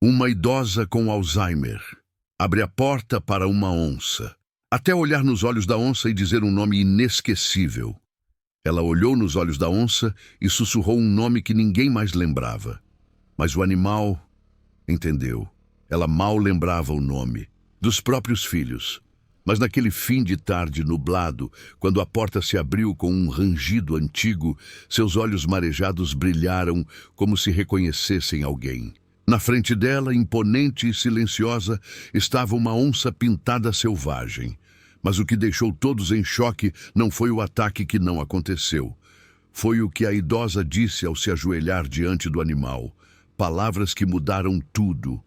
Uma idosa com Alzheimer abre a porta para uma onça, até olhar nos olhos da onça e dizer um nome inesquecível. Ela olhou nos olhos da onça e sussurrou um nome que ninguém mais lembrava. Mas o animal entendeu. Ela mal lembrava o nome dos próprios filhos. Mas naquele fim de tarde nublado, quando a porta se abriu com um rangido antigo, seus olhos marejados brilharam como se reconhecessem alguém. Na frente dela, imponente e silenciosa, estava uma onça pintada selvagem. Mas o que deixou todos em choque não foi o ataque que não aconteceu. Foi o que a idosa disse ao se ajoelhar diante do animal. Palavras que mudaram tudo.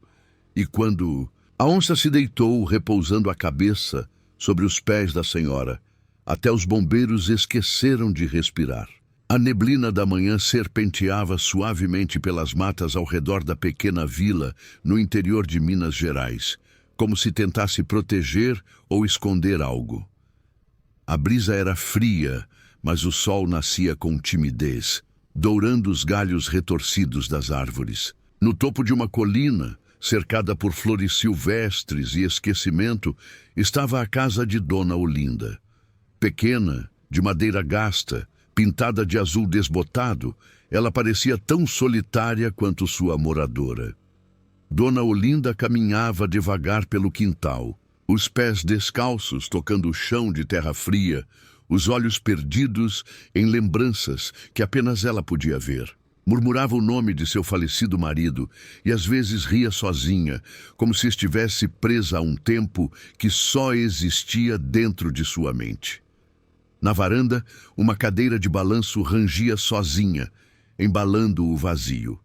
E quando a onça se deitou, repousando a cabeça sobre os pés da senhora, até os bombeiros esqueceram de respirar. A neblina da manhã serpenteava suavemente pelas matas ao redor da pequena vila no interior de Minas Gerais, como se tentasse proteger ou esconder algo. A brisa era fria, mas o sol nascia com timidez, dourando os galhos retorcidos das árvores. No topo de uma colina, cercada por flores silvestres e esquecimento, estava a casa de Dona Olinda. Pequena, de madeira gasta, pintada de azul desbotado, ela parecia tão solitária quanto sua moradora. Dona Olinda caminhava devagar pelo quintal, os pés descalços tocando o chão de terra fria, os olhos perdidos em lembranças que apenas ela podia ver. Murmurava o nome de seu falecido marido e às vezes ria sozinha, como se estivesse presa a um tempo que só existia dentro de sua mente. Na varanda, uma cadeira de balanço rangia sozinha, embalando o vazio.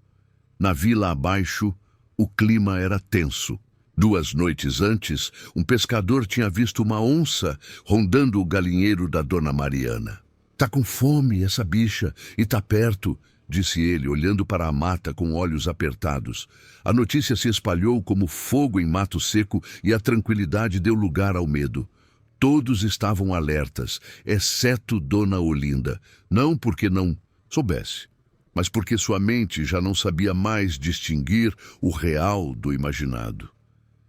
Na vila abaixo, o clima era tenso. 2 noites antes, um pescador tinha visto uma onça rondando o galinheiro da Dona Mariana. "Tá com fome essa bicha e tá perto", disse ele, olhando para a mata com olhos apertados. A notícia se espalhou como fogo em mato seco e a tranquilidade deu lugar ao medo. Todos estavam alertas, exceto Dona Olinda, não porque não soubesse, mas porque sua mente já não sabia mais distinguir o real do imaginado.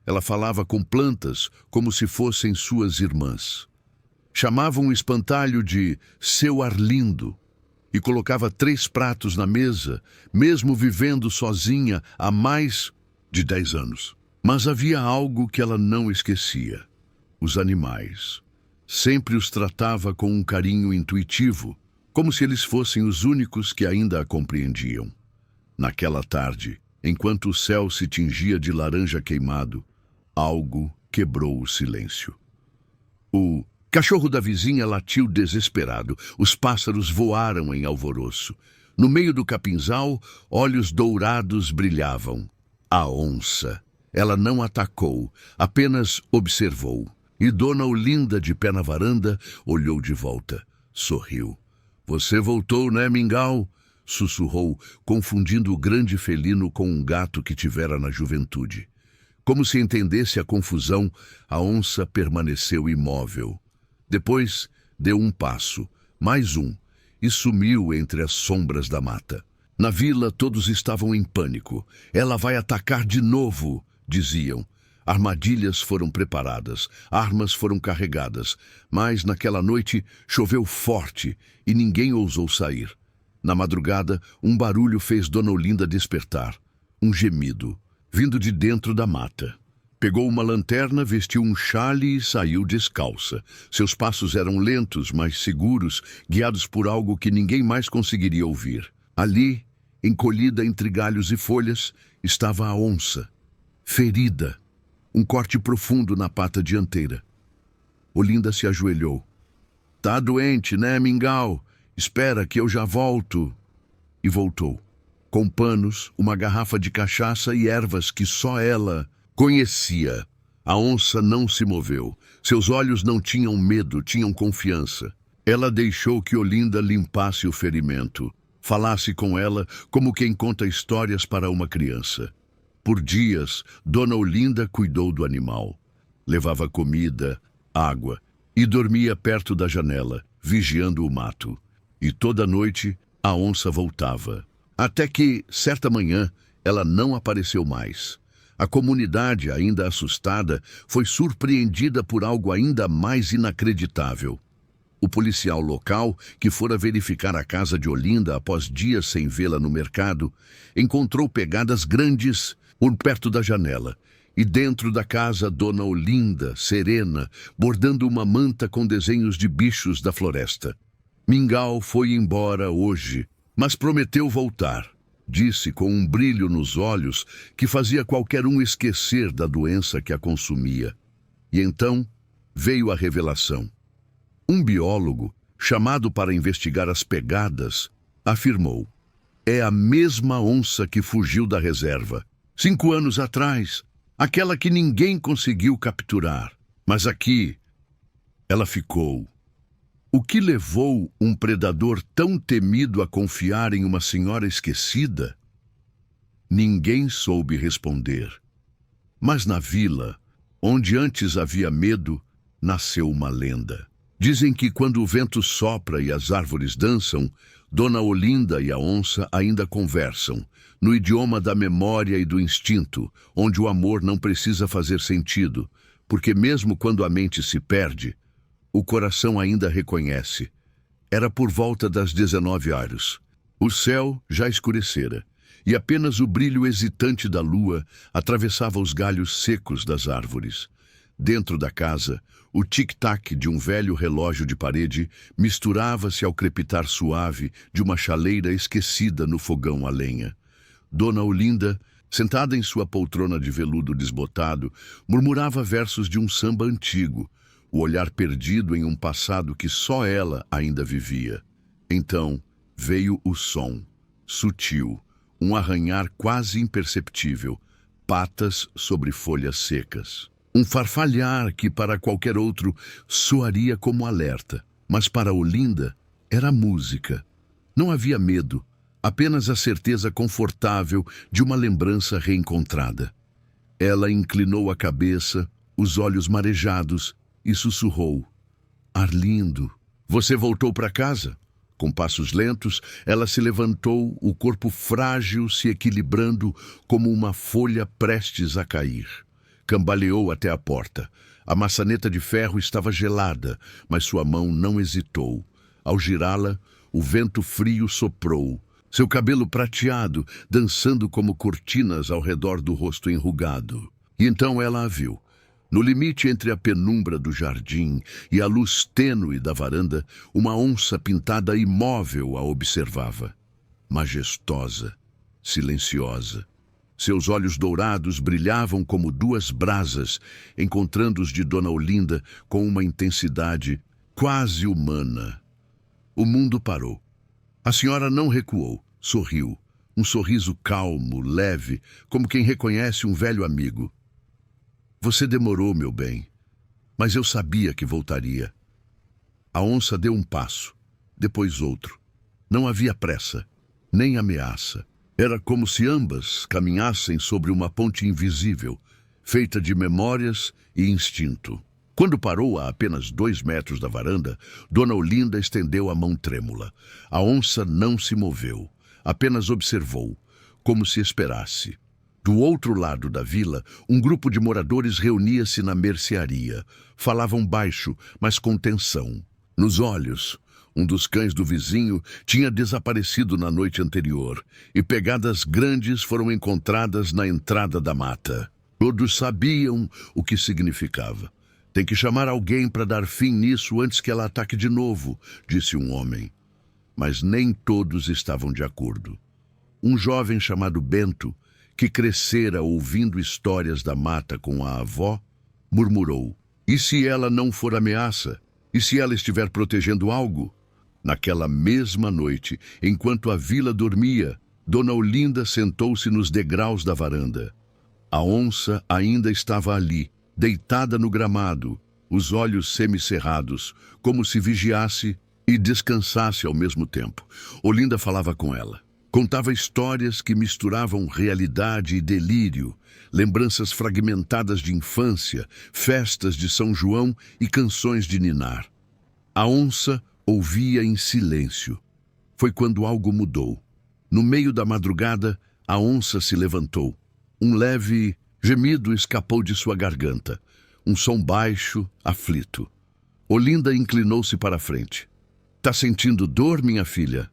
Ela falava com plantas como se fossem suas irmãs. Chamava um espantalho de seu Arlindo e colocava 3 pratos na mesa, mesmo vivendo sozinha há mais de 10 anos. Mas havia algo que ela não esquecia. Os animais. Sempre os tratava com um carinho intuitivo, como se eles fossem os únicos que ainda a compreendiam. Naquela tarde, enquanto o céu se tingia de laranja queimado, algo quebrou o silêncio. O cachorro da vizinha latiu desesperado, os pássaros voaram em alvoroço. No meio do capinzal, olhos dourados brilhavam. A onça. Ela não atacou, apenas observou. E Dona Olinda, de pé na varanda, olhou de volta. Sorriu. "Você voltou, né, Mingau?", sussurrou, confundindo o grande felino com um gato que tivera na juventude. Como se entendesse a confusão, a onça permaneceu imóvel. Depois deu um passo, mais um, e sumiu entre as sombras da mata. Na vila todos estavam em pânico. "Ela vai atacar de novo", diziam. Armadilhas foram preparadas, armas foram carregadas, mas naquela noite choveu forte e ninguém ousou sair. Na madrugada, um barulho fez Dona Olinda despertar. Um gemido, vindo de dentro da mata. Pegou uma lanterna, vestiu um xale e saiu descalça. Seus passos eram lentos, mas seguros, guiados por algo que ninguém mais conseguiria ouvir. Ali, encolhida entre galhos e folhas, estava a onça, ferida. Um corte profundo na pata dianteira. Olinda se ajoelhou. "Tá doente, né, Mingau? Espera que eu já volto." E voltou. Com panos, uma garrafa de cachaça e ervas que só ela conhecia. A onça não se moveu. Seus olhos não tinham medo, tinham confiança. Ela deixou que Olinda limpasse o ferimento. Falasse com ela como quem conta histórias para uma criança. Por dias, Dona Olinda cuidou do animal. Levava comida, água e dormia perto da janela, vigiando o mato. E toda noite, a onça voltava. Até que, certa manhã, ela não apareceu mais. A comunidade, ainda assustada, foi surpreendida por algo ainda mais inacreditável. O policial local, que fora verificar a casa de Olinda após dias sem vê-la no mercado, encontrou pegadas grandes por perto da janela. E dentro da casa, Dona Olinda, serena, bordando uma manta com desenhos de bichos da floresta. Mingau foi embora hoje, mas prometeu voltar. Disse com um brilho nos olhos que fazia qualquer um esquecer da doença que a consumia. E então veio a revelação. Um biólogo, chamado para investigar as pegadas, afirmou: é a mesma onça que fugiu da reserva. 5 anos atrás, aquela que ninguém conseguiu capturar. Mas aqui, ela ficou. O que levou um predador tão temido a confiar em uma senhora esquecida? Ninguém soube responder. Mas na vila, onde antes havia medo, nasceu uma lenda. Dizem que quando o vento sopra e as árvores dançam, Dona Olinda e a onça ainda conversam, no idioma da memória e do instinto, onde o amor não precisa fazer sentido, porque mesmo quando a mente se perde, o coração ainda reconhece. Era por volta das 19 horas. O céu já escurecera, e apenas o brilho hesitante da lua atravessava os galhos secos das árvores. Dentro da casa, o tic-tac de um velho relógio de parede misturava-se ao crepitar suave de uma chaleira esquecida no fogão a lenha. Dona Olinda, sentada em sua poltrona de veludo desbotado, murmurava versos de um samba antigo, o olhar perdido em um passado que só ela ainda vivia. Então veio o som, sutil, um arranhar quase imperceptível, patas sobre folhas secas. Um farfalhar que para qualquer outro soaria como alerta, mas para Olinda era música. Não havia medo, apenas a certeza confortável de uma lembrança reencontrada. Ela inclinou a cabeça, os olhos marejados, e sussurrou: Arlindo, você voltou para casa? Com passos lentos, ela se levantou, o corpo frágil se equilibrando como uma folha prestes a cair. Cambaleou até a porta. A maçaneta de ferro estava gelada, mas sua mão não hesitou. Ao girá-la, o vento frio soprou, seu cabelo prateado dançando como cortinas ao redor do rosto enrugado. E então ela a viu. No limite entre a penumbra do jardim e a luz tênue da varanda, uma onça pintada imóvel a observava. Majestosa, silenciosa. Seus olhos dourados brilhavam como 2 brasas, encontrando os de Dona Olinda com uma intensidade quase humana. O mundo parou. A senhora não recuou, sorriu. Um sorriso calmo, leve, como quem reconhece um velho amigo. Você demorou, meu bem, mas eu sabia que voltaria. A onça deu um passo, depois outro. Não havia pressa, nem ameaça. Era como se ambas caminhassem sobre uma ponte invisível, feita de memórias e instinto. Quando parou a apenas 2 metros da varanda, Dona Olinda estendeu a mão trêmula. A onça não se moveu, apenas observou, como se esperasse. Do outro lado da vila, um grupo de moradores reunia-se na mercearia. Falavam baixo, mas com tensão. Nos olhos, um dos cães do vizinho tinha desaparecido na noite anterior, e pegadas grandes foram encontradas na entrada da mata. Todos sabiam o que significava. Tem que chamar alguém para dar fim nisso antes que ela ataque de novo, disse um homem. Mas nem todos estavam de acordo. Um jovem chamado Bento, que crescera ouvindo histórias da mata com a avó, murmurou: e se ela não for ameaça? E se ela estiver protegendo algo? Naquela mesma noite, enquanto a vila dormia, Dona Olinda sentou-se nos degraus da varanda. A onça ainda estava ali, deitada no gramado, os olhos semicerrados, como se vigiasse e descansasse ao mesmo tempo. Olinda falava com ela. Contava histórias que misturavam realidade e delírio, lembranças fragmentadas de infância, festas de São João e canções de ninar. A onça ouvia em silêncio. Foi quando algo mudou. No meio da madrugada, a onça se levantou. Um leve Gemido escapou de sua garganta, um som baixo, aflito. Olinda inclinou-se para a frente. "Tá sentindo dor, minha filha?"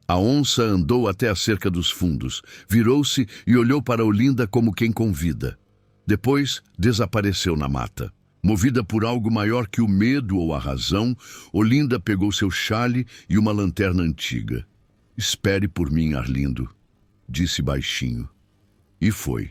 A onça andou até a cerca dos fundos, virou-se e olhou para Olinda como quem convida. Depois, desapareceu na mata. Movida por algo maior que o medo ou a razão, Olinda pegou seu chale e uma lanterna antiga. "Espere por mim, Arlindo", disse baixinho. E foi.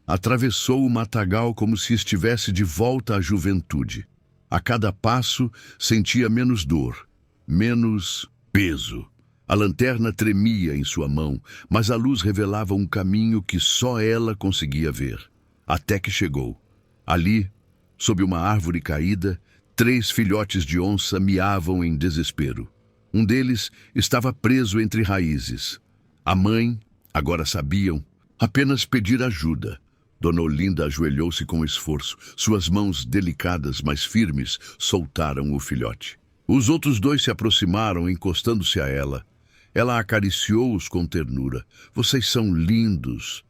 Atravessou o matagal como se estivesse de volta à juventude. A cada passo, sentia menos dor, menos peso. A lanterna tremia em sua mão, mas a luz revelava um caminho que só ela conseguia ver. Até que chegou. Ali, sob uma árvore caída, 3 filhotes de onça miavam em desespero. Um deles estava preso entre raízes. A mãe, agora sabiam, apenas pedir ajuda. Dona Olinda ajoelhou-se com esforço. Suas mãos delicadas, mas firmes, soltaram o filhote. Os outros 2 se aproximaram, encostando-se a ela. Ela acariciou-os com ternura. "Vocês são lindos,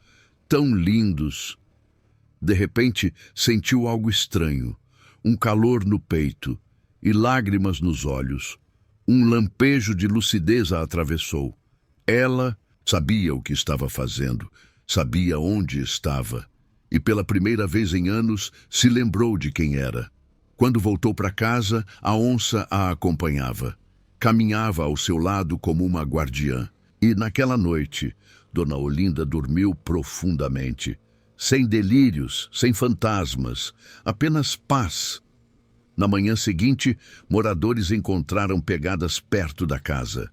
tão lindos." De repente, sentiu algo estranho, um calor no peito e lágrimas nos olhos. Um lampejo de lucidez a atravessou. Ela sabia o que estava fazendo, sabia onde estava, e pela primeira vez em anos se lembrou de quem era. Quando voltou para casa, a onça a acompanhava. Caminhava ao seu lado como uma guardiã. E naquela noite, Dona Olinda dormiu profundamente. Sem delírios, sem fantasmas, apenas paz. Na manhã seguinte, moradores encontraram pegadas perto da casa.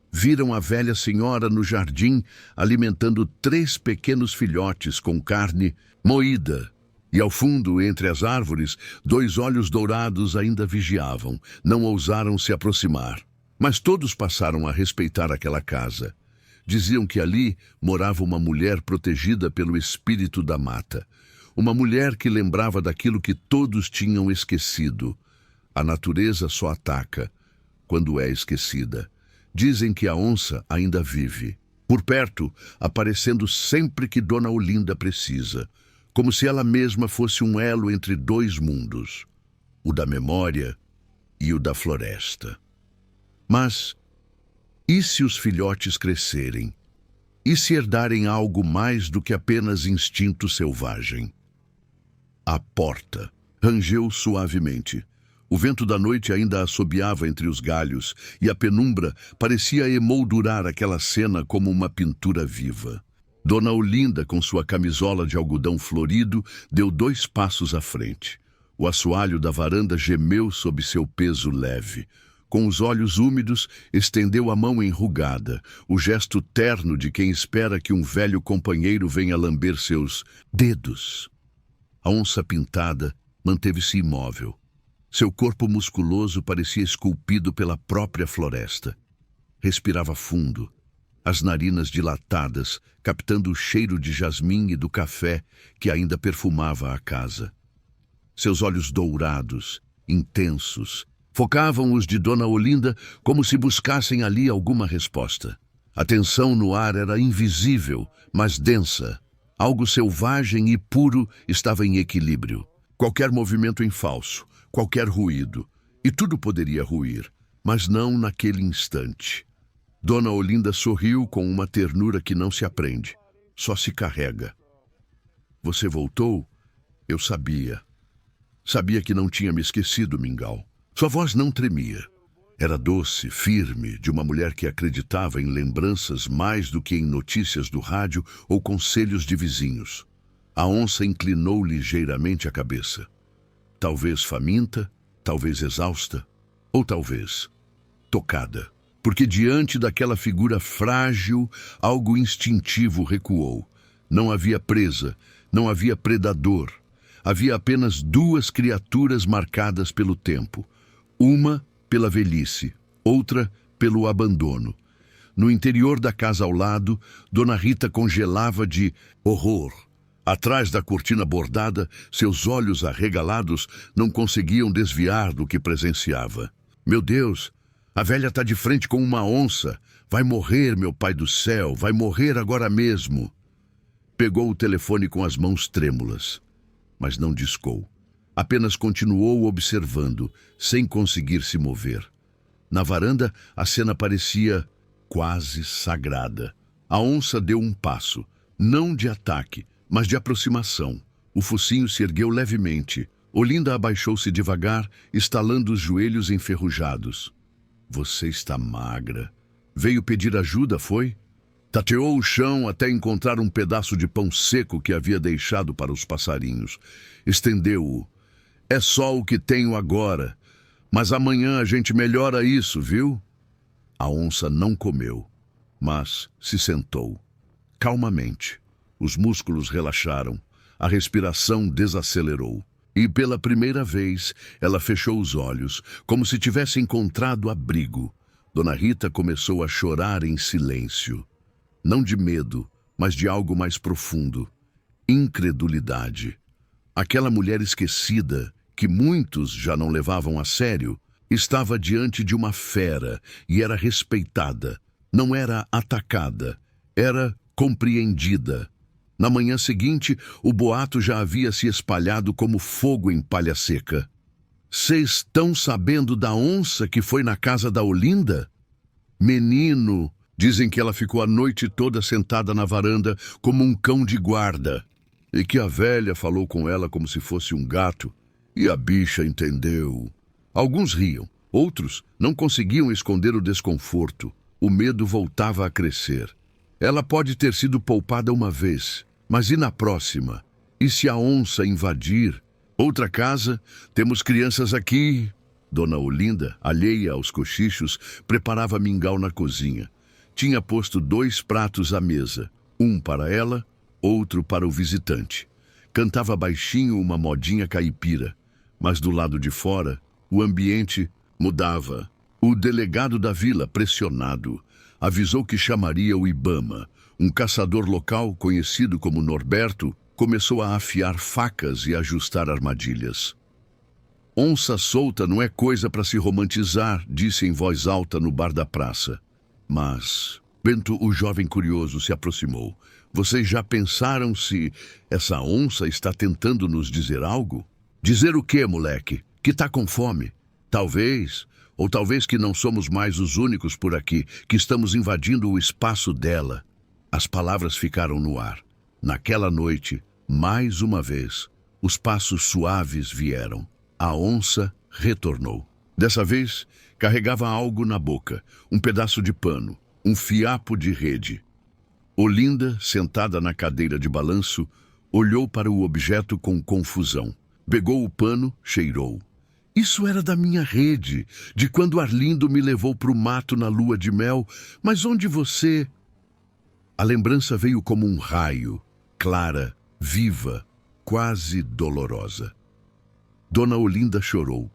Viram a velha senhora no jardim alimentando 3 pequenos filhotes com carne moída. E ao fundo, entre as árvores, 2 olhos dourados ainda vigiavam. Não ousaram se aproximar. Mas todos passaram a respeitar aquela casa. Diziam que ali morava uma mulher protegida pelo espírito da mata. Uma mulher que lembrava daquilo que todos tinham esquecido. A natureza só ataca quando é esquecida. Dizem que a onça ainda vive, por perto, aparecendo sempre que Dona Olinda precisa, como se ela mesma fosse um elo entre 2 mundos, o da memória e o da floresta. Mas, e se os filhotes crescerem? E se herdarem algo mais do que apenas instinto selvagem? A porta rangeu suavemente. O vento da noite ainda assobiava entre os galhos e a penumbra parecia emoldurar aquela cena como uma pintura viva. Dona Olinda, com sua camisola de algodão florido, deu 2 passos à frente. O assoalho da varanda gemeu sob seu peso leve. Com os olhos úmidos, estendeu a mão enrugada, o gesto terno de quem espera que um velho companheiro venha lamber seus dedos. A onça pintada manteve-se imóvel. Seu corpo musculoso parecia esculpido pela própria floresta. Respirava fundo, as narinas dilatadas, captando o cheiro de jasmim e do café que ainda perfumava a casa. Seus olhos dourados, intensos, focavam os de Dona Olinda como se buscassem ali alguma resposta. A tensão no ar era invisível, mas densa. Algo selvagem e puro estava em equilíbrio. Qualquer movimento em falso, qualquer ruído, e tudo poderia ruir, mas não naquele instante. Dona Olinda sorriu com uma ternura que não se aprende, só se carrega. "Você voltou?" "Eu sabia. Sabia que não tinha me esquecido, Mingau." Sua voz não tremia. Era doce, firme, de uma mulher que acreditava em lembranças mais do que em notícias do rádio ou conselhos de vizinhos. A onça inclinou ligeiramente a cabeça. Talvez faminta, talvez exausta, ou talvez tocada. Porque diante daquela figura frágil, algo instintivo recuou. Não havia presa, não havia predador. Havia apenas 2 criaturas marcadas pelo tempo. Uma pela velhice, outra pelo abandono. No interior da casa ao lado, Dona Rita congelava de horror. Atrás da cortina bordada, seus olhos arregalados não conseguiam desviar do que presenciava. "Meu Deus, a velha está de frente com uma onça. Vai morrer, meu pai do céu, vai morrer agora mesmo." Pegou o telefone com as mãos trêmulas, mas não discou. Apenas continuou observando, sem conseguir se mover. Na varanda, a cena parecia quase sagrada. A onça deu um passo, não de ataque, mas de aproximação. O focinho se ergueu levemente. Olinda abaixou-se devagar, estalando os joelhos enferrujados. Você está magra. Veio pedir ajuda, foi? Tateou o chão até encontrar um pedaço de pão seco que havia deixado para os passarinhos. Estendeu-o. É só o que tenho agora, mas amanhã a gente melhora isso, viu? A onça não comeu, mas se sentou. Calmamente. Os músculos relaxaram. A respiração desacelerou. E pela primeira vez, ela fechou os olhos, como se tivesse encontrado abrigo. Dona Rita começou a chorar em silêncio. Não de medo, mas de algo mais profundo. Incredulidade. Aquela mulher esquecida, que muitos já não levavam a sério, estava diante de uma fera e era respeitada. Não era atacada, era compreendida. Na manhã seguinte, o boato já havia se espalhado como fogo em palha seca. Vocês estão sabendo da onça que foi na casa da Olinda? Menino, dizem que ela ficou a noite toda sentada na varanda como um cão de guarda. E que a velha falou com ela como se fosse um gato. E a bicha entendeu. Alguns riam, outros não conseguiam esconder o desconforto. O medo voltava a crescer. Ela pode ter sido poupada uma vez, mas e na próxima? E se a onça invadir? Outra casa? Temos crianças aqui. Dona Olinda, alheia aos cochichos, preparava mingau na cozinha. Tinha posto 2 pratos à mesa, um para ela, outro para o visitante. Cantava baixinho uma modinha caipira, mas do lado de fora, o ambiente mudava. O delegado da vila, pressionado, avisou que chamaria o Ibama. Um caçador local, conhecido como Norberto, começou a afiar facas e ajustar armadilhas. Onça solta não é coisa para se romantizar, disse em voz alta no bar da praça. Mas Bento, o jovem curioso, se aproximou. Vocês já pensaram se essa onça está tentando nos dizer algo? Dizer o quê, moleque? Que tá com fome? Talvez, ou talvez que não somos mais os únicos por aqui, que estamos invadindo o espaço dela. As palavras ficaram no ar. Naquela noite, mais uma vez, os passos suaves vieram. A onça retornou. Dessa vez, carregava algo na boca, um pedaço de pano, um fiapo de rede. Olinda, sentada na cadeira de balanço, olhou para o objeto com confusão. Pegou o pano, cheirou. Isso era da minha rede, de quando Arlindo me levou para o mato na lua de mel. Mas onde você... A lembrança veio como um raio, clara, viva, quase dolorosa. Dona Olinda chorou.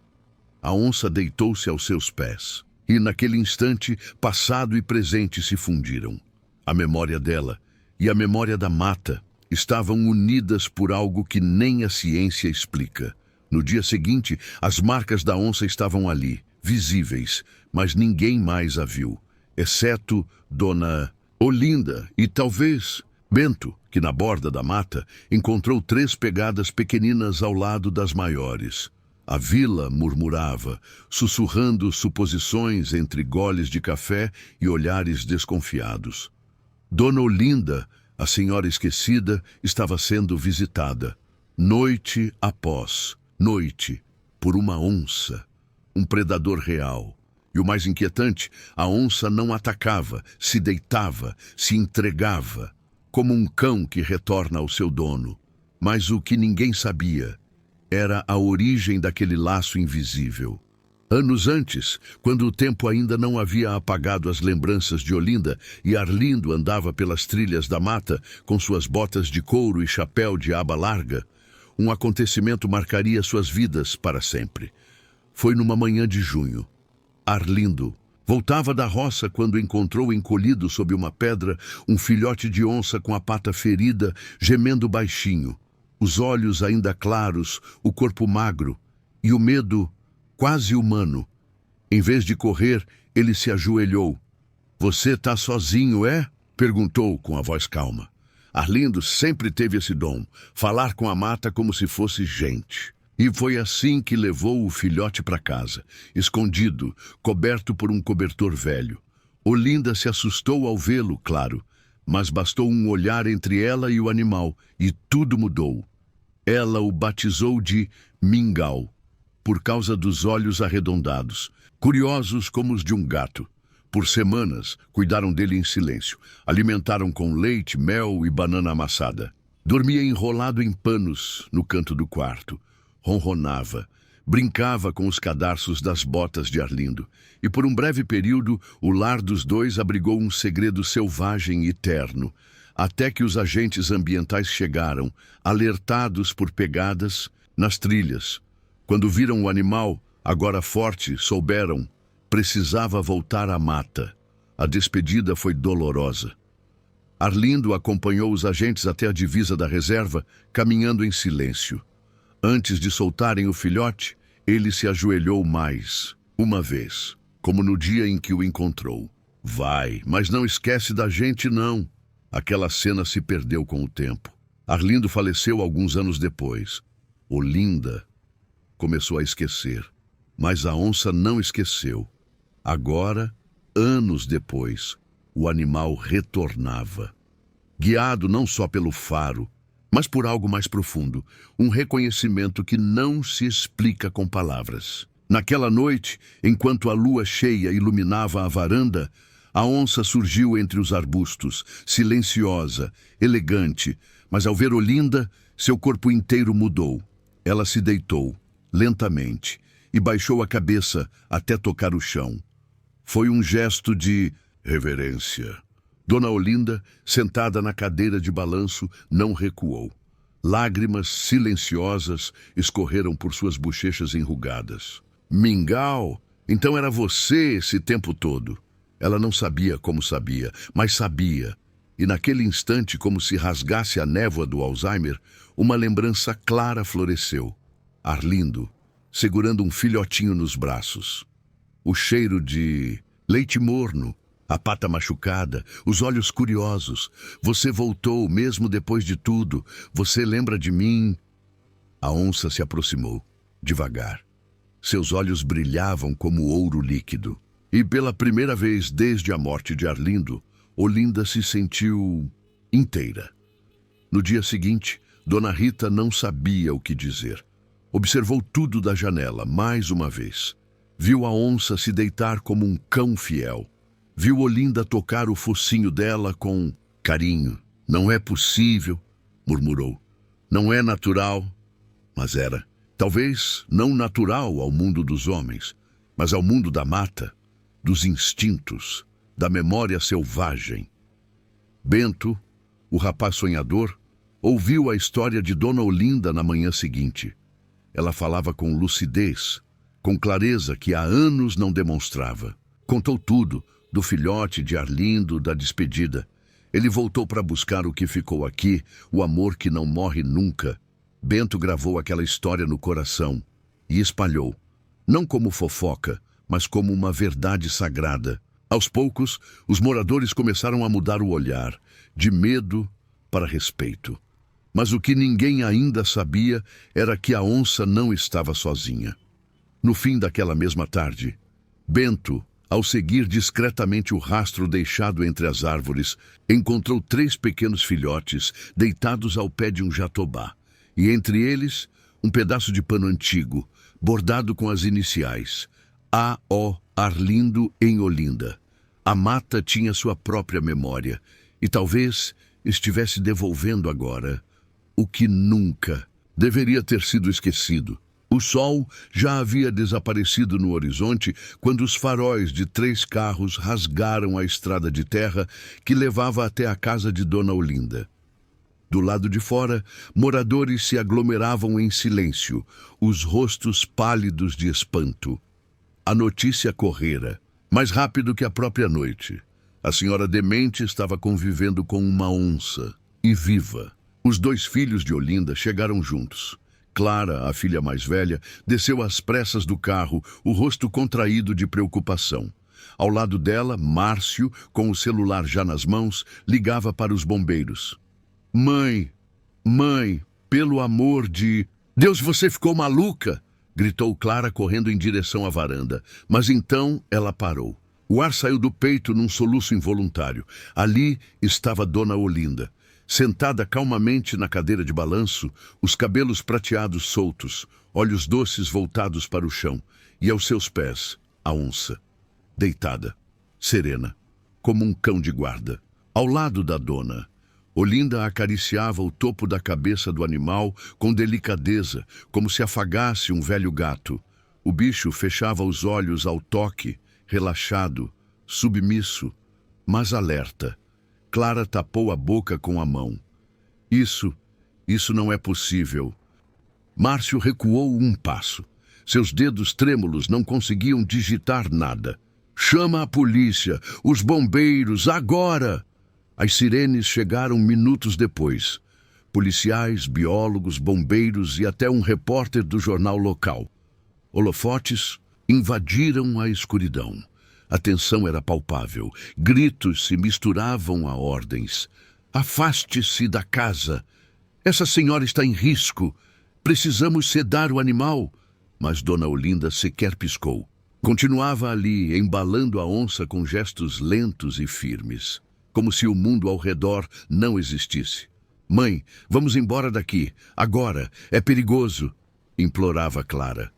A onça deitou-se aos seus pés. E naquele instante, passado e presente se fundiram. A memória dela e a memória da mata estavam unidas por algo que nem a ciência explica. No dia seguinte, as marcas da onça estavam ali, visíveis, mas ninguém mais a viu, exceto Dona Olinda e talvez Bento, que na borda da mata encontrou 3 pegadas pequeninas ao lado das maiores. A vila murmurava, sussurrando suposições entre goles de café e olhares desconfiados. Dona Olinda, a senhora esquecida, estava sendo visitada, noite após noite, por uma onça, um predador real. E o mais inquietante, a onça não atacava, se deitava, se entregava, como um cão que retorna ao seu dono. Mas o que ninguém sabia era a origem daquele laço invisível. Anos antes, quando o tempo ainda não havia apagado as lembranças de Olinda e Arlindo andava pelas trilhas da mata com suas botas de couro e chapéu de aba larga, um acontecimento marcaria suas vidas para sempre. Foi numa manhã de junho. Arlindo voltava da roça quando encontrou encolhido sob uma pedra um filhote de onça com a pata ferida, gemendo baixinho, os olhos ainda claros, o corpo magro e o medo quase humano. Em vez de correr, ele se ajoelhou. "Você tá sozinho, é?" perguntou com a voz calma. Arlindo sempre teve esse dom, falar com a mata como se fosse gente. E foi assim que levou o filhote para casa, escondido, coberto por um cobertor velho. Olinda se assustou ao vê-lo, claro, mas bastou um olhar entre ela e o animal, e tudo mudou. Ela o batizou de Mingau, por causa dos olhos arredondados, curiosos como os de um gato. Por semanas, cuidaram dele em silêncio. Alimentaram com leite, mel e banana amassada. Dormia enrolado em panos no canto do quarto. Ronronava. Brincava com os cadarços das botas de Arlindo. E por um breve período, o lar dos dois abrigou um segredo selvagem e terno. Até que os agentes ambientais chegaram, alertados por pegadas, nas trilhas. Quando viram o animal, agora forte, souberam. Precisava voltar à mata. A despedida foi dolorosa. Arlindo acompanhou os agentes até a divisa da reserva, caminhando em silêncio. Antes de soltarem o filhote, ele se ajoelhou mais, uma vez, como no dia em que o encontrou. Vai, mas não esquece da gente, não. Aquela cena se perdeu com o tempo. Arlindo faleceu alguns anos depois. Olinda começou a esquecer, mas a onça não esqueceu. Agora, anos depois, o animal retornava. Guiado não só pelo faro, mas por algo mais profundo, um reconhecimento que não se explica com palavras. Naquela noite, enquanto a lua cheia iluminava a varanda, a onça surgiu entre os arbustos, silenciosa, elegante, mas ao ver Olinda, seu corpo inteiro mudou. Ela se deitou, lentamente, e baixou a cabeça até tocar o chão. Foi um gesto de reverência. Dona Olinda, sentada na cadeira de balanço, não recuou. Lágrimas silenciosas escorreram por suas bochechas enrugadas. Mingau, então era você esse tempo todo. Ela não sabia como sabia, mas sabia. E naquele instante, como se rasgasse a névoa do Alzheimer, uma lembrança clara floresceu. Arlindo, segurando um filhotinho nos braços. O cheiro de leite morno, a pata machucada, os olhos curiosos. Você voltou, mesmo depois de tudo. Você lembra de mim? A onça se aproximou, devagar. Seus olhos brilhavam como ouro líquido. E pela primeira vez desde a morte de Arlindo, Olinda se sentiu inteira. No dia seguinte, Dona Rita não sabia o que dizer. Observou tudo da janela, mais uma vez. Viu a onça se deitar como um cão fiel. Viu Olinda tocar o focinho dela com carinho. Não é possível, murmurou. Não é natural, mas era. Talvez não natural ao mundo dos homens, mas ao mundo da mata, dos instintos, da memória selvagem. Bento, o rapaz sonhador, ouviu a história de Dona Olinda na manhã seguinte. Ela falava com lucidez, com clareza que há anos não demonstrava. Contou tudo, do filhote, de Arlindo, da despedida. Ele voltou para buscar o que ficou aqui, o amor que não morre nunca. Bento gravou aquela história no coração e espalhou, não como fofoca, mas como uma verdade sagrada. Aos poucos, os moradores começaram a mudar o olhar, de medo para respeito. Mas o que ninguém ainda sabia era que a onça não estava sozinha. No fim daquela mesma tarde, Bento, ao seguir discretamente o rastro deixado entre as árvores, encontrou 3 pequenos filhotes deitados ao pé de um jatobá, e entre eles um pedaço de pano antigo, bordado com as iniciais A.O. Arlindo em Olinda. A mata tinha sua própria memória, e talvez estivesse devolvendo agora o que nunca deveria ter sido esquecido. O sol já havia desaparecido no horizonte quando os faróis de 3 carros rasgaram a estrada de terra que levava até a casa de Dona Olinda. Do lado de fora, moradores se aglomeravam em silêncio, os rostos pálidos de espanto. A notícia correra, mais rápido que a própria noite. A senhora demente estava convivendo com uma onça, e viva. Os 2 filhos de Olinda chegaram juntos. Clara, a filha mais velha, desceu às pressas do carro, o rosto contraído de preocupação. Ao lado dela, Márcio, com o celular já nas mãos, ligava para os bombeiros. Mãe, mãe, pelo amor de... Deus, você ficou maluca? Gritou Clara correndo em direção à varanda. Mas então ela parou. O ar saiu do peito num soluço involuntário. Ali estava Dona Olinda, sentada calmamente na cadeira de balanço, os cabelos prateados soltos, olhos doces voltados para o chão, e aos seus pés, a onça, deitada, serena, como um cão de guarda. Ao lado da dona, Olinda acariciava o topo da cabeça do animal com delicadeza, como se afagasse um velho gato. O bicho fechava os olhos ao toque, relaxado, submisso, mas alerta. Clara tapou a boca com a mão. Isso não é possível. Márcio recuou um passo. Seus dedos trêmulos não conseguiam digitar nada. Chama a polícia, os bombeiros, agora! As sirenes chegaram minutos depois. Policiais, biólogos, bombeiros e até um repórter do jornal local. Holofotes invadiram a escuridão. A tensão era palpável. Gritos se misturavam a ordens. Afaste-se da casa. Essa senhora está em risco. Precisamos sedar o animal. Mas Dona Olinda sequer piscou. Continuava ali, embalando a onça com gestos lentos e firmes, como se o mundo ao redor não existisse. Mãe, vamos embora daqui. Agora. É perigoso, implorava Clara.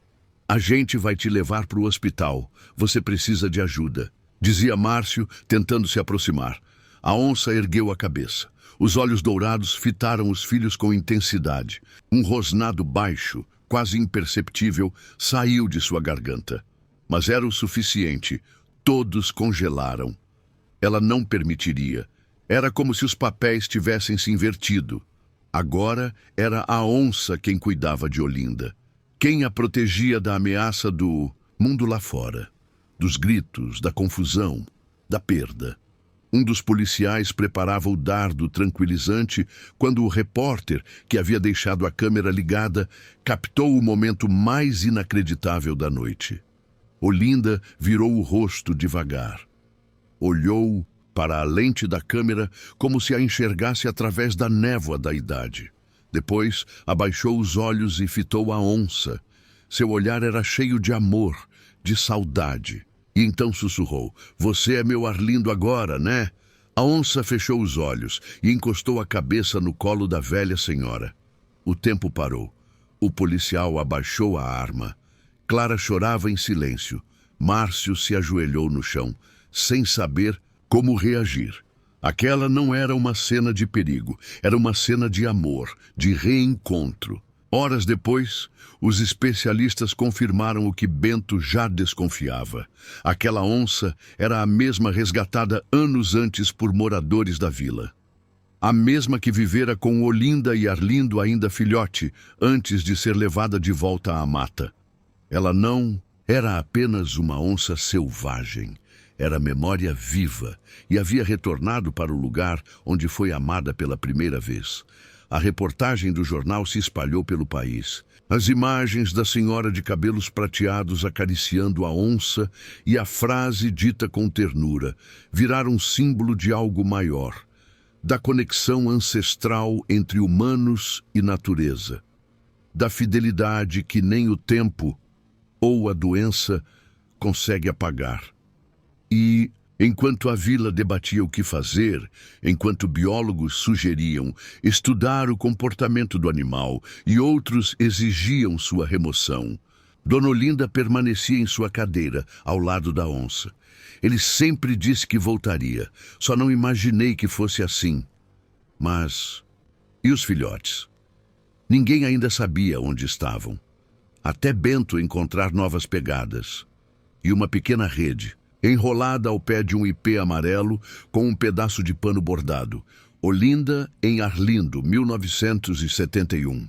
A gente vai te levar para o hospital. Você precisa de ajuda, dizia Márcio, tentando se aproximar. A onça ergueu a cabeça. Os olhos dourados fitaram os filhos com intensidade. Um rosnado baixo, quase imperceptível, saiu de sua garganta. Mas era o suficiente. Todos congelaram. Ela não permitiria. Era como se os papéis tivessem se invertido. Agora era a onça quem cuidava de Olinda. Quem a protegia da ameaça do mundo lá fora. Dos gritos, da confusão, da perda. Um dos policiais preparava o dardo tranquilizante quando o repórter, que havia deixado a câmera ligada, captou o momento mais inacreditável da noite. Olinda virou o rosto devagar. Olhou para a lente da câmera como se a enxergasse através da névoa da idade. Depois, abaixou os olhos e fitou a onça. Seu olhar era cheio de amor, de saudade. E então sussurrou: "Você é meu Arlindo agora, né?" A onça fechou os olhos e encostou a cabeça no colo da velha senhora. O tempo parou. O policial abaixou a arma. Clara chorava em silêncio. Márcio se ajoelhou no chão, sem saber como reagir. Aquela não era uma cena de perigo, era uma cena de amor, de reencontro. Horas depois, os especialistas confirmaram o que Bento já desconfiava. Aquela onça era a mesma resgatada anos antes por moradores da vila. A mesma que vivera com Olinda e Arlindo ainda filhote, antes de ser levada de volta à mata. Ela não era apenas uma onça selvagem. Era memória viva e havia retornado para o lugar onde foi amada pela primeira vez. A reportagem do jornal se espalhou pelo país. As imagens da senhora de cabelos prateados acariciando a onça e a frase dita com ternura viraram símbolo de algo maior, da conexão ancestral entre humanos e natureza, da fidelidade que nem o tempo ou a doença consegue apagar. E, enquanto a vila debatia o que fazer, enquanto biólogos sugeriam estudar o comportamento do animal e outros exigiam sua remoção, Dona Olinda permanecia em sua cadeira, ao lado da onça. Ele sempre disse que voltaria, só não imaginei que fosse assim. Mas... e os filhotes? Ninguém ainda sabia onde estavam. Até Bento encontrar novas pegadas. E uma pequena rede, enrolada ao pé de um ipê amarelo com um pedaço de pano bordado. Olinda em Arlindo, 1971.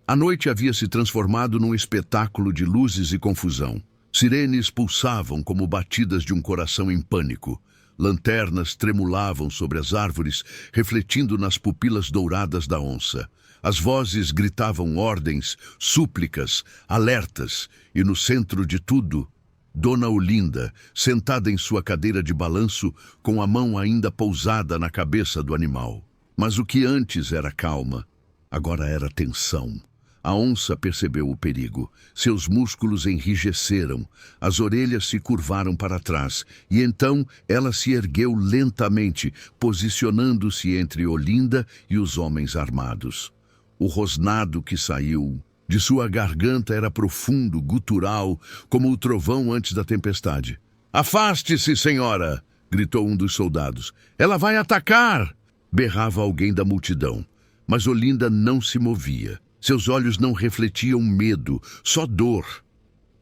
A noite havia se transformado num espetáculo de luzes e confusão. Sirenes pulsavam como batidas de um coração em pânico. Lanternas tremulavam sobre as árvores, refletindo nas pupilas douradas da onça. As vozes gritavam ordens, súplicas, alertas, e no centro de tudo, Dona Olinda, sentada em sua cadeira de balanço, com a mão ainda pousada na cabeça do animal. Mas o que antes era calma, agora era tensão. A onça percebeu o perigo. Seus músculos enrijeceram, as orelhas se curvaram para trás, e então ela se ergueu lentamente, posicionando-se entre Olinda e os homens armados. O rosnado que saiu de sua garganta era profundo, gutural, como o trovão antes da tempestade. "Afaste-se, senhora!" gritou um dos soldados. "Ela vai atacar!" Berrava alguém da multidão, mas Olinda não se movia. Seus olhos não refletiam medo, só dor.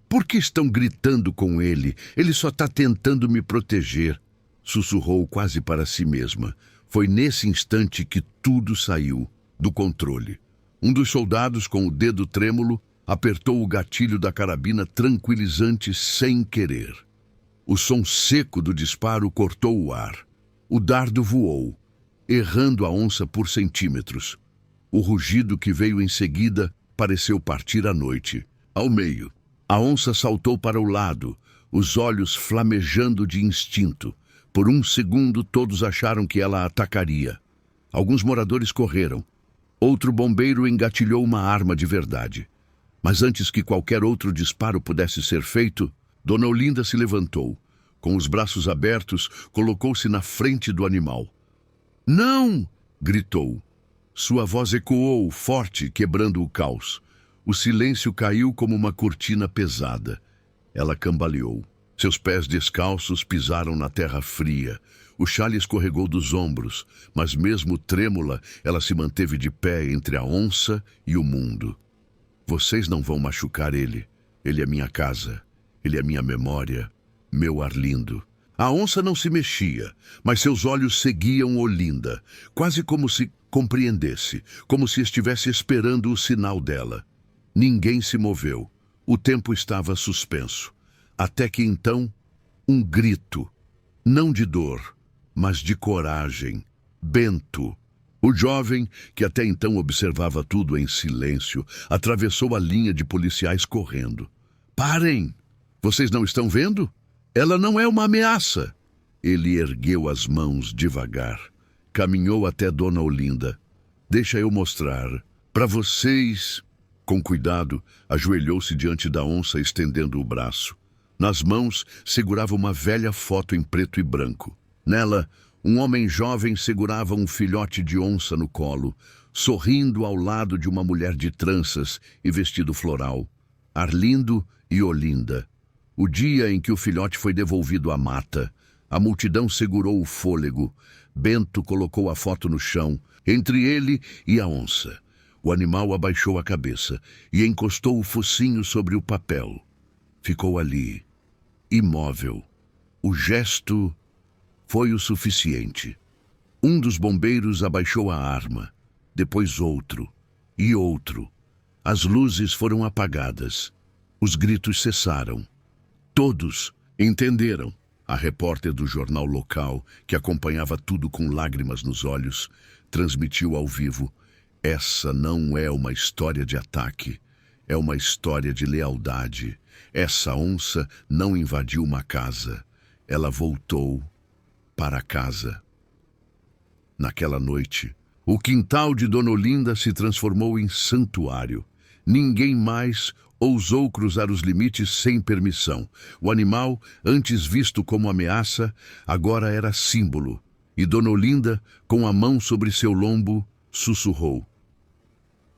"Por que estão gritando com ele? Ele só está tentando me proteger", sussurrou quase para si mesma. Foi nesse instante que tudo saiu do controle. Um dos soldados, com o dedo trêmulo, apertou o gatilho da carabina tranquilizante sem querer. O som seco do disparo cortou o ar. O dardo voou, errando a onça por centímetros. O rugido que veio em seguida pareceu partir à noite. Ao meio, a onça saltou para o lado, os olhos flamejando de instinto. Por um segundo, todos acharam que ela atacaria. Alguns moradores correram. Outro bombeiro engatilhou uma arma de verdade. Mas antes que qualquer outro disparo pudesse ser feito, Dona Olinda se levantou. Com os braços abertos, colocou-se na frente do animal. "Não!" gritou. Sua voz ecoou, forte, quebrando o caos. O silêncio caiu como uma cortina pesada. Ela cambaleou. Seus pés descalços pisaram na terra fria. O chale escorregou dos ombros, mas mesmo trêmula, ela se manteve de pé entre a onça e o mundo. "Vocês não vão machucar ele. Ele é minha casa. Ele é minha memória, meu Arlindo." A onça não se mexia, mas seus olhos seguiam Olinda, quase como se compreendesse, como se estivesse esperando o sinal dela. Ninguém se moveu. O tempo estava suspenso. Até que então, um grito, não de dor, mas de coragem. Bento, o jovem, que até então observava tudo em silêncio, atravessou a linha de policiais correndo. "Parem! Vocês não estão vendo? Ela não é uma ameaça." Ele ergueu as mãos devagar. Caminhou até Dona Olinda. "Deixa eu mostrar. Para vocês." Com cuidado, ajoelhou-se diante da onça, estendendo o braço. Nas mãos, segurava uma velha foto em preto e branco. Nela, um homem jovem segurava um filhote de onça no colo, sorrindo ao lado de uma mulher de tranças e vestido floral. Arlindo e Olinda. O dia em que o filhote foi devolvido à mata, a multidão segurou o fôlego. Bento colocou a foto no chão, entre ele e a onça. O animal abaixou a cabeça e encostou o focinho sobre o papel. Ficou ali, imóvel. O gesto foi o suficiente. Um dos bombeiros abaixou a arma, depois outro e outro. As luzes foram apagadas. Os gritos cessaram. Todos entenderam. A repórter do jornal local, que acompanhava tudo com lágrimas nos olhos, transmitiu ao vivo: "Essa não é uma história de ataque, é uma história de lealdade. Essa onça não invadiu uma casa, ela voltou para casa." Naquela noite, o quintal de Dona Olinda se transformou em santuário. Ninguém mais ousou cruzar os limites sem permissão. O animal, antes visto como ameaça, agora era símbolo. E Dona Olinda, com a mão sobre seu lombo, sussurrou: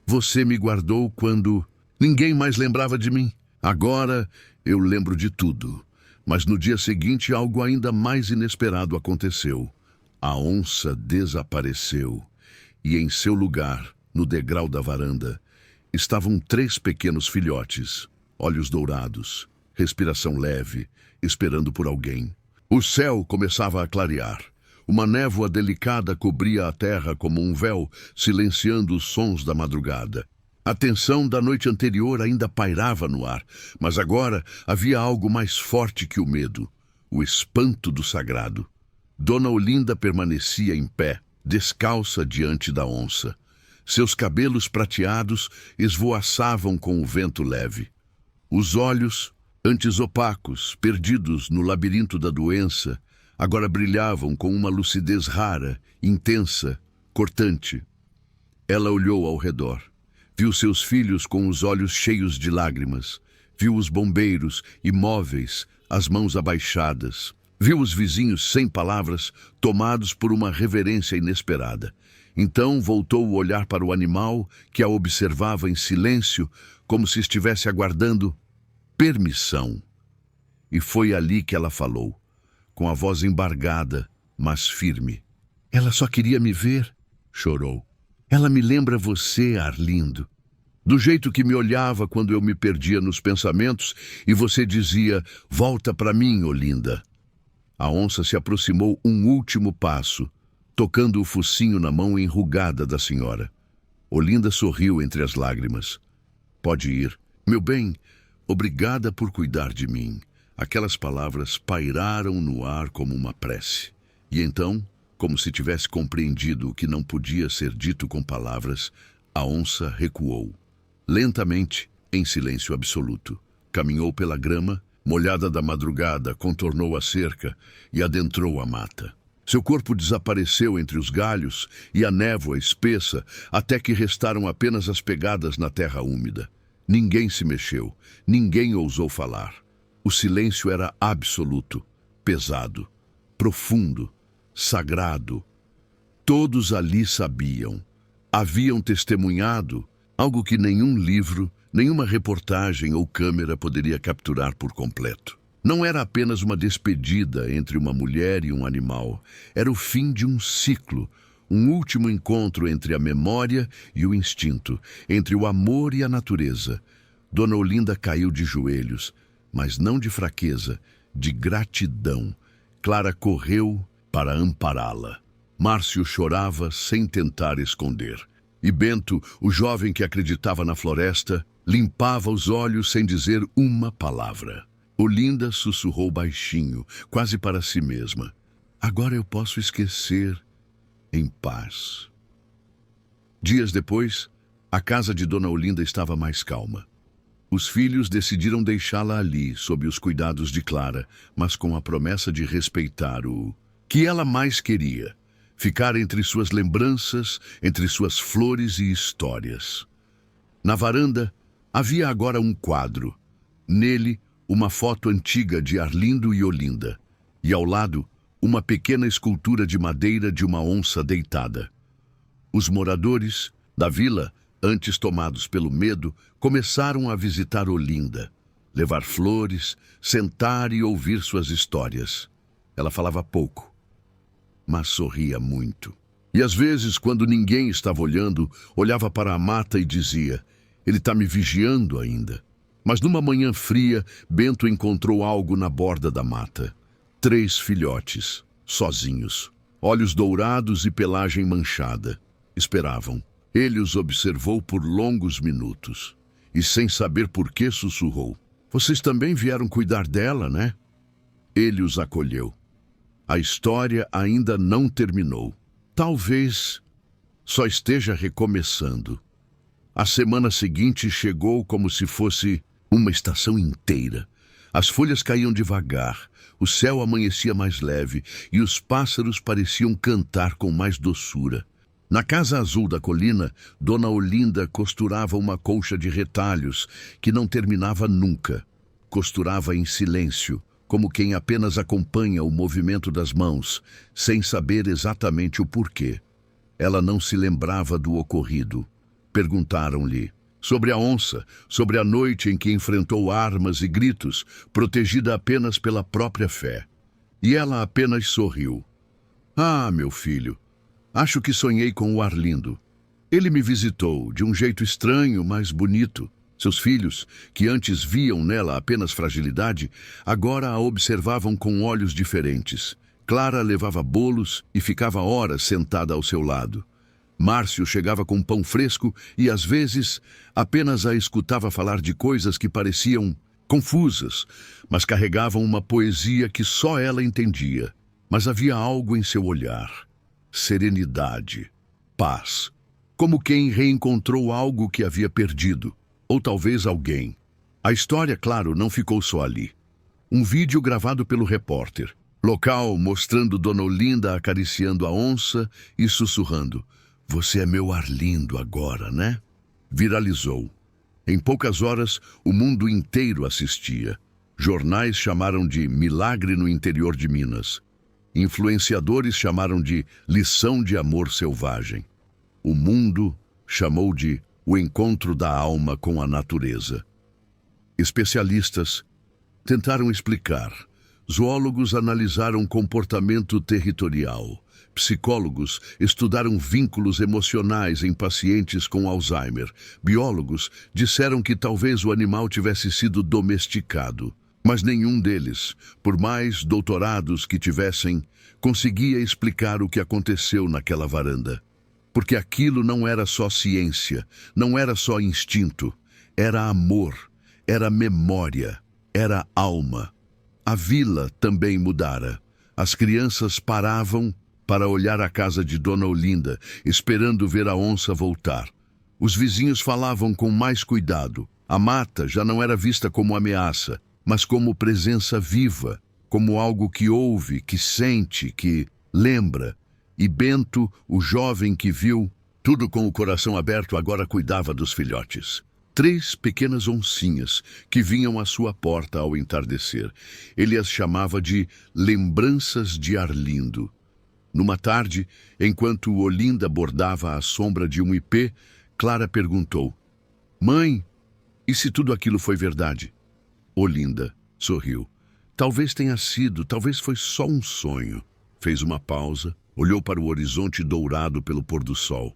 "Você me guardou quando ninguém mais lembrava de mim. Agora eu lembro de tudo." Mas no dia seguinte, algo ainda mais inesperado aconteceu. A onça desapareceu. E em seu lugar, no degrau da varanda, estavam 3 pequenos filhotes, olhos dourados, respiração leve, esperando por alguém. O céu começava a clarear. Uma névoa delicada cobria a terra como um véu, silenciando os sons da madrugada. A tensão da noite anterior ainda pairava no ar, mas agora havia algo mais forte que o medo: o espanto do sagrado. Dona Olinda permanecia em pé, descalça diante da onça. Seus cabelos prateados esvoaçavam com o vento leve. Os olhos, antes opacos, perdidos no labirinto da doença, agora brilhavam com uma lucidez rara, intensa, cortante. Ela olhou ao redor. Viu seus filhos com os olhos cheios de lágrimas. Viu os bombeiros, imóveis, as mãos abaixadas. Viu os vizinhos sem palavras, tomados por uma reverência inesperada. Então voltou o olhar para o animal, que a observava em silêncio, como se estivesse aguardando permissão. E foi ali que ela falou, com a voz embargada, mas firme. Ela só queria me ver, chorou. Ela me lembra você, Arlindo. Do jeito que me olhava quando eu me perdia nos pensamentos e você dizia, volta para mim, Olinda. A onça se aproximou um último passo, tocando o focinho na mão enrugada da senhora. Olinda sorriu entre as lágrimas. Pode ir. Meu bem, obrigada por cuidar de mim. Aquelas palavras pairaram no ar como uma prece. E então, como se tivesse compreendido o que não podia ser dito com palavras, a onça recuou. Lentamente, em silêncio absoluto, caminhou pela grama, molhada da madrugada, contornou a cerca e adentrou a mata. Seu corpo desapareceu entre os galhos e a névoa espessa, até que restaram apenas as pegadas na terra úmida. Ninguém se mexeu, ninguém ousou falar. O silêncio era absoluto, pesado, profundo, sagrado. Todos ali sabiam, haviam testemunhado algo que nenhum livro, nenhuma reportagem ou câmera poderia capturar por completo. Não era apenas uma despedida entre uma mulher e um animal. Era o fim de um ciclo, um último encontro entre a memória e o instinto, entre o amor e a natureza. Dona Olinda caiu de joelhos, mas não de fraqueza, de gratidão. Clara correu para ampará-la. Márcio chorava sem tentar esconder. E Bento, o jovem que acreditava na floresta, limpava os olhos sem dizer uma palavra. Olinda sussurrou baixinho, quase para si mesma. Agora eu posso esquecer em paz. Dias depois, a casa de Dona Olinda estava mais calma. Os filhos decidiram deixá-la ali, sob os cuidados de Clara, mas com a promessa de respeitar o que ela mais queria. Ficar entre suas lembranças, entre suas flores e histórias. Na varanda, havia agora um quadro. Nele, uma foto antiga de Arlindo e Olinda. E ao lado, uma pequena escultura de madeira de uma onça deitada. Os moradores da vila, antes tomados pelo medo, começaram a visitar Olinda. Levar flores, sentar e ouvir suas histórias. Ela falava pouco, mas sorria muito. E às vezes, quando ninguém estava olhando, olhava para a mata e dizia, ele está me vigiando ainda. Mas numa manhã fria, Bento encontrou algo na borda da mata. 3 filhotes, sozinhos, olhos dourados e pelagem manchada. Esperavam. Ele os observou por longos minutos. E sem saber por que sussurrou. Vocês também vieram cuidar dela, né? Ele os acolheu. A história ainda não terminou. Talvez só esteja recomeçando. A semana seguinte chegou como se fosse uma estação inteira. As folhas caíam devagar, o céu amanhecia mais leve e os pássaros pareciam cantar com mais doçura. Na casa azul da colina, Dona Olinda costurava uma colcha de retalhos que não terminava nunca. Costurava em silêncio, como quem apenas acompanha o movimento das mãos, sem saber exatamente o porquê. Ela não se lembrava do ocorrido. Perguntaram-lhe sobre a onça, sobre a noite em que enfrentou armas e gritos, protegida apenas pela própria fé. E ela apenas sorriu. Ah, meu filho, acho que sonhei com o Arlindo. Ele me visitou de um jeito estranho, mas bonito. Seus filhos, que antes viam nela apenas fragilidade, agora a observavam com olhos diferentes. Clara levava bolos e ficava horas sentada ao seu lado. Márcio chegava com pão fresco e, às vezes, apenas a escutava falar de coisas que pareciam confusas, mas carregavam uma poesia que só ela entendia. Mas havia algo em seu olhar. Serenidade, paz, como quem reencontrou algo que havia perdido. Ou talvez alguém. A história, claro, não ficou só ali. Um vídeo gravado pelo repórter. Local mostrando Dona Olinda acariciando a onça e sussurrando. Você é meu Arlindo agora, né? Viralizou. Em poucas horas, o mundo inteiro assistia. Jornais chamaram de Milagre no interior de Minas. Influenciadores chamaram de Lição de Amor Selvagem. O mundo chamou de O Encontro da Alma com a Natureza. Especialistas tentaram explicar. Zoólogos analisaram comportamento territorial. Psicólogos estudaram vínculos emocionais em pacientes com Alzheimer. Biólogos disseram que talvez o animal tivesse sido domesticado. Mas nenhum deles, por mais doutorados que tivessem, conseguia explicar o que aconteceu naquela varanda. Porque aquilo não era só ciência, não era só instinto, era amor, era memória, era alma. A vila também mudara. As crianças paravam para olhar a casa de Dona Olinda, esperando ver a onça voltar. Os vizinhos falavam com mais cuidado. A mata já não era vista como ameaça, mas como presença viva, como algo que ouve, que sente, que lembra. E Bento, o jovem que viu tudo com o coração aberto, agora cuidava dos filhotes. 3 pequenas oncinhas que vinham à sua porta ao entardecer. Ele as chamava de lembranças de Arlindo. Numa tarde, enquanto Olinda bordava à sombra de um ipê, Clara perguntou: "Mãe, e se tudo aquilo foi verdade?" Olinda sorriu. "Talvez tenha sido, talvez foi só um sonho." Fez uma pausa, olhou para o horizonte dourado pelo pôr do sol.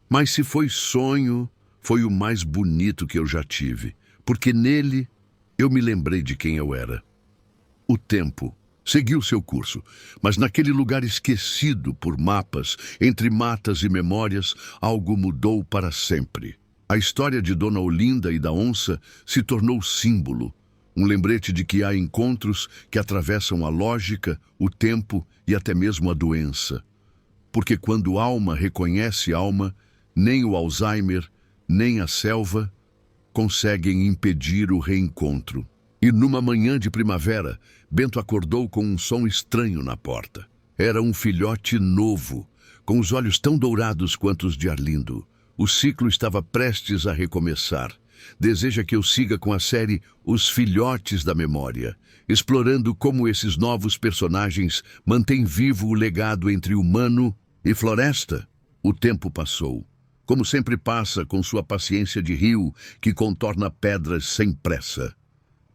"Mas se foi sonho, foi o mais bonito que eu já tive, porque nele eu me lembrei de quem eu era." O tempo seguiu seu curso, mas naquele lugar esquecido por mapas, entre matas e memórias, algo mudou para sempre. A história de Dona Olinda e da onça se tornou símbolo, um lembrete de que há encontros que atravessam a lógica, o tempo e até mesmo a doença. Porque quando alma reconhece alma, nem o Alzheimer, nem a selva conseguem impedir o reencontro. E numa manhã de primavera, Bento acordou com um som estranho na porta. Era um filhote novo, com os olhos tão dourados quanto os de Arlindo. O ciclo estava prestes a recomeçar. Deseja que eu siga com a série Os Filhotes da Memória, explorando como esses novos personagens mantêm vivo o legado entre humano e floresta. O tempo passou, como sempre passa com sua paciência de rio que contorna pedras sem pressa.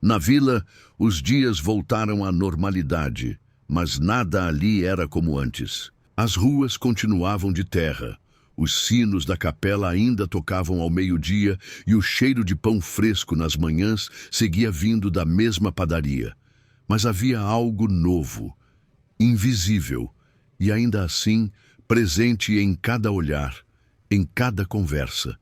Na vila, os dias voltaram à normalidade, mas nada ali era como antes. As ruas continuavam de terra. Os sinos da capela ainda tocavam ao meio-dia e o cheiro de pão fresco nas manhãs seguia vindo da mesma padaria. Mas havia algo novo, invisível, e ainda assim presente em cada olhar, em cada conversa.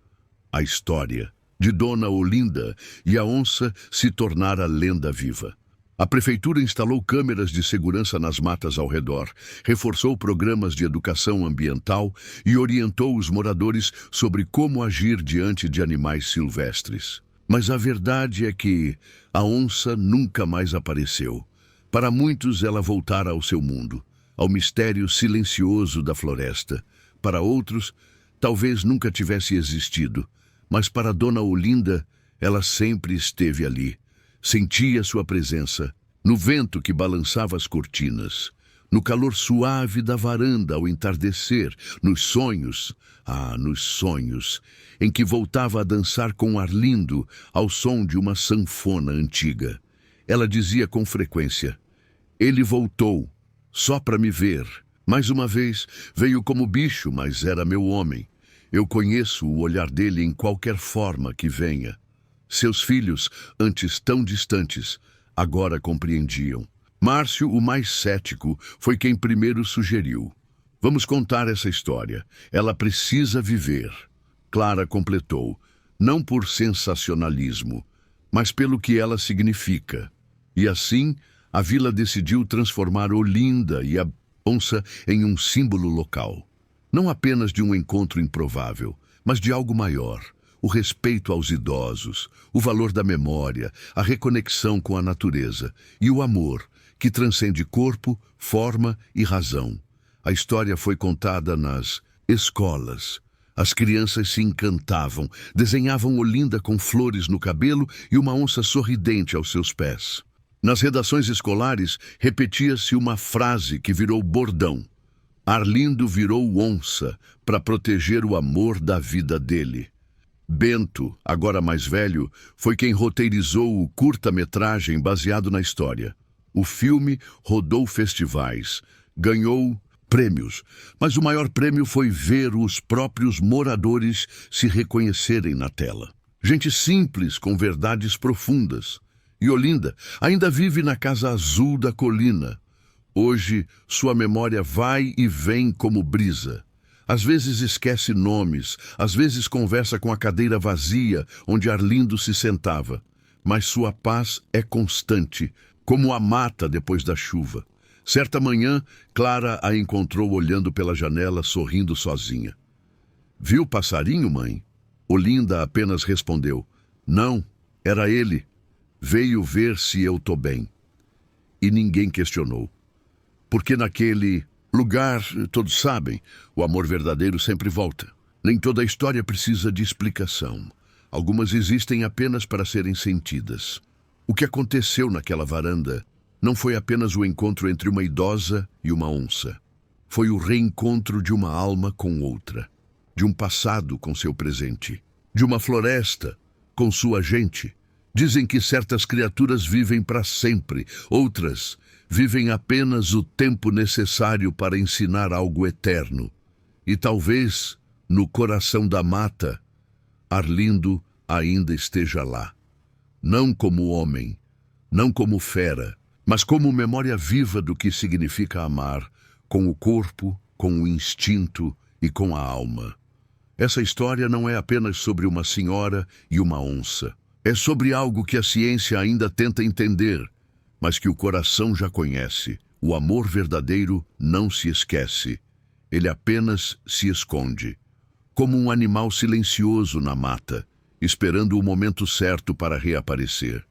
A história de Dona Olinda e a onça se tornara lenda viva. A prefeitura instalou câmeras de segurança nas matas ao redor, reforçou programas de educação ambiental e orientou os moradores sobre como agir diante de animais silvestres. Mas a verdade é que a onça nunca mais apareceu. Para muitos, ela voltara ao seu mundo, ao mistério silencioso da floresta. Para outros, talvez nunca tivesse existido, mas para Dona Olinda, ela sempre esteve ali. Sentia sua presença, no vento que balançava as cortinas, no calor suave da varanda ao entardecer, nos sonhos, em que voltava a dançar com Arlindo ao som de uma sanfona antiga. Ela dizia com frequência: "Ele voltou, só para me ver. Mais uma vez, veio como bicho, mas era meu homem. Eu conheço o olhar dele em qualquer forma que venha." Seus filhos, antes tão distantes, agora compreendiam. Márcio, o mais cético, foi quem primeiro sugeriu: "Vamos contar essa história. Ela precisa viver." Clara completou: "Não por sensacionalismo, mas pelo que ela significa." E assim, a vila decidiu transformar Olinda e a onça em um símbolo local. Não apenas de um encontro improvável, mas de algo maior. O respeito aos idosos, o valor da memória, a reconexão com a natureza e o amor, que transcende corpo, forma e razão. A história foi contada nas escolas. As crianças se encantavam, desenhavam Olinda com flores no cabelo e uma onça sorridente aos seus pés. Nas redações escolares, repetia-se uma frase que virou bordão. Arlindo virou onça para proteger o amor da vida dele. Bento, agora mais velho, foi quem roteirizou o curta-metragem baseado na história. O filme rodou festivais, ganhou prêmios, mas o maior prêmio foi ver os próprios moradores se reconhecerem na tela. Gente simples com verdades profundas. E Olinda ainda vive na Casa Azul da Colina. Hoje, sua memória vai e vem como brisa. Às vezes esquece nomes, às vezes conversa com a cadeira vazia onde Arlindo se sentava. Mas sua paz é constante, como a mata depois da chuva. Certa manhã, Clara a encontrou olhando pela janela, sorrindo sozinha. Viu o passarinho, mãe? Olinda apenas respondeu. Não, era ele. Veio ver se eu tô bem. E ninguém questionou. Porque naquele lugar, todos sabem, o amor verdadeiro sempre volta. Nem toda a história precisa de explicação. Algumas existem apenas para serem sentidas. O que aconteceu naquela varanda não foi apenas o encontro entre uma idosa e uma onça. Foi o reencontro de uma alma com outra, de um passado com seu presente, de uma floresta com sua gente. Dizem que certas criaturas vivem para sempre, outras vivem apenas o tempo necessário para ensinar algo eterno. E talvez, no coração da mata, Arlindo ainda esteja lá. Não como homem, não como fera, mas como memória viva do que significa amar, com o corpo, com o instinto e com a alma. Essa história não é apenas sobre uma senhora e uma onça. É sobre algo que a ciência ainda tenta entender, mas que o coração já conhece. O amor verdadeiro não se esquece. Ele apenas se esconde, como um animal silencioso na mata, esperando o momento certo para reaparecer.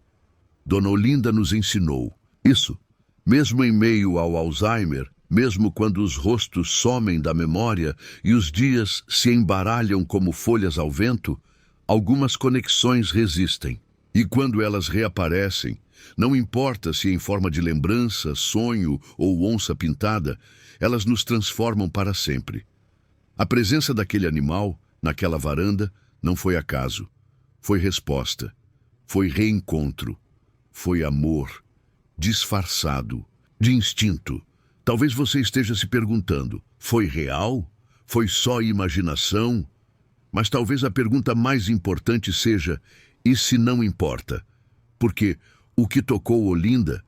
Dona Olinda nos ensinou isso, mesmo em meio ao Alzheimer, mesmo quando os rostos somem da memória e os dias se embaralham como folhas ao vento, algumas conexões resistem. E quando elas reaparecem, não importa se em forma de lembrança, sonho ou onça pintada, elas nos transformam para sempre. A presença daquele animal, naquela varanda, não foi acaso. Foi resposta. Foi reencontro. Foi amor. Disfarçado. De instinto. Talvez você esteja se perguntando, foi real? Foi só imaginação? Mas talvez a pergunta mais importante seja, e se não importa? Porque o que tocou Olinda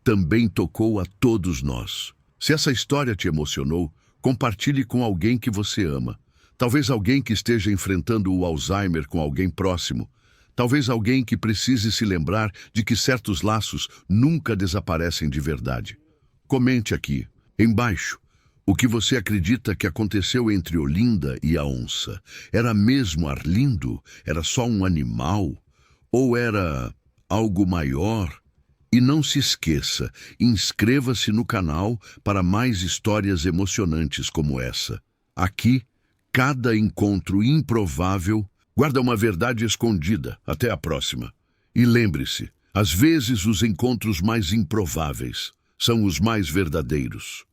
também tocou a todos nós. Se essa história te emocionou, compartilhe com alguém que você ama. Talvez alguém que esteja enfrentando o Alzheimer com alguém próximo. Talvez alguém que precise se lembrar de que certos laços nunca desaparecem de verdade. Comente aqui, embaixo, o que você acredita que aconteceu entre Olinda e a onça. Era mesmo Arlindo? Era só um animal? Ou era algo maior? E não se esqueça, inscreva-se no canal para mais histórias emocionantes como essa. Aqui, cada encontro improvável guarda uma verdade escondida. Até a próxima. E lembre-se, às vezes os encontros mais improváveis são os mais verdadeiros.